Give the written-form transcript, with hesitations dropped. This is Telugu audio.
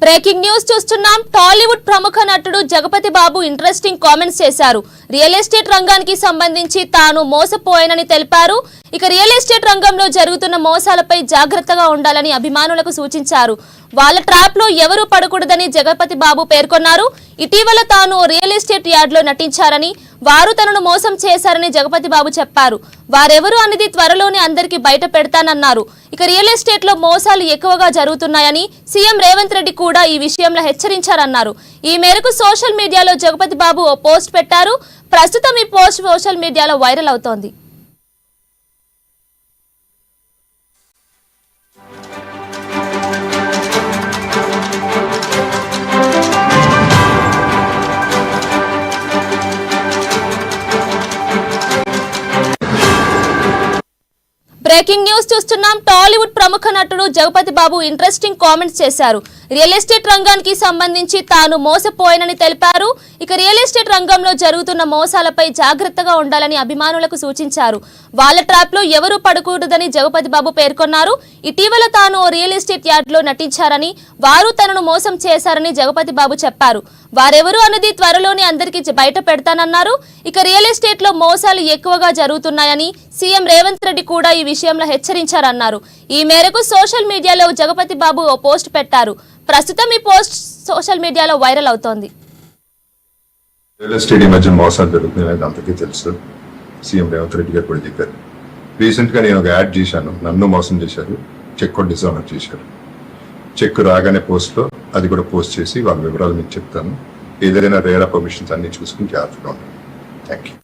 బ్రేకింగ్ న్యూస్ చూస్తున్నాం. టాలీవుడ్ ప్రముఖ నటుడు జగపతి బాబు ఇంట్రెస్టింగ్ కామెంట్స్ చేశారు. రియల్ ఎస్టేట్ రంగానికి సంబంధించి తాను మోసపోయానని తెలిపారు. ఇక రియల్ ఎస్టేట్ రంగంలో జరుగుతున్న మోసాలపై జాగ్రత్తగా ఉండాలని అభిమానులకు సూచించారు. వాళ్ళ ట్రాప్ లో ఎవరూ పడకూడదని జగపతి బాబు పేర్కొన్నారు. ఇటీవల తాను రియల్ ఎస్టేట్ యార్డ్ లో నటించారని, వారు తనను మోసం చేశారని జగపతి బాబు చెప్పారు. వారెవరు అనేది త్వరలోనే అందరికీ బయట పెడతానన్నారు. ఇక రియల్ ఎస్టేట్ లో మోసాలు ఎక్కువగా జరుగుతున్నాయని సీఎం రేవంత్ రెడ్డి కూడా ఈ విషయంలో హెచ్చరించారన్నారు. ఈ మేరకు సోషల్ మీడియాలో జగపతి బాబు ఓ పోస్ట్ పెట్టారు. ప్రస్తుతం ఈ పోస్ట్ సోషల్ మీడియాలో వైరల్ అవుతోంది. బ్రేకింగ్ న్యూస్ చూస్తున్నాం. టాలీవుడ్ ప్రముఖ నటుడు జగపతి బాబు ఇంట్రెస్టింగ్ కామెంట్స్ చేశారు. రియల్ ఎస్టేట్ రంగానికి సంబంధించి తాను మోసపోయానని తెలిపారు. ఇక రియల్ ఎస్టేట్ రంగంలో జరుగుతున్న మోసాలపై జాగ్రత్తగా ఉండాలని అభిమానులకు సూచించారు. వాళ్ళ ట్రాప్ లో ఎవరూ పడకూడదని జగపతి బాబు పేర్కొన్నారు. ఇటీవల తాను రియల్ ఎస్టేట్ యార్డ్ లో నటించారని, వారు తనను మోసం చేశారని జగపతి బాబు చెప్పారు. వారెవరు అన్నది త్వరలోనే అందరికీ బయట పెడతానన్నారు. ఇక రియల్ ఎస్టేట్ లో మోసాలు ఎక్కువగా జరుగుతున్నాయని సీఎం రేవంత్ రెడ్డి కూడా ఈ విషయంలో హెచ్చరించారన్నారు. ఈ మేరకు సోషల్ మీడియాలో జగపతి బాబు ఓ పోస్ట్ పెట్టారు. ప్రస్తుతం ఈ పోస్ట్ సోషల్ మీడియాలో వైరల్ అవుతోంది. రియల్ ఎస్టేట్ ఈ మధ్య మోసాలు జరుగుతున్నాయని అందరికీ తెలుసు. సీఎం రేవంత్ రెడ్డి గారు కూడా చెప్పారు. రీసెంట్ గా నేను ఒక యాడ్ చేశాను. నన్ను మోసం చేశారు, చెక్ కూడా డిజానర్ చేశారు. చెక్ రాగానే పోస్ట్ లో అది కూడా పోస్ట్ చేసి వాళ్ళ వివరాలు మీకు చెప్తాను. ఏదైనా రేరా పర్మిషన్స్ అన్ని చూసుకుని జాగ్రత్తగా ఉంటాను. Thank you.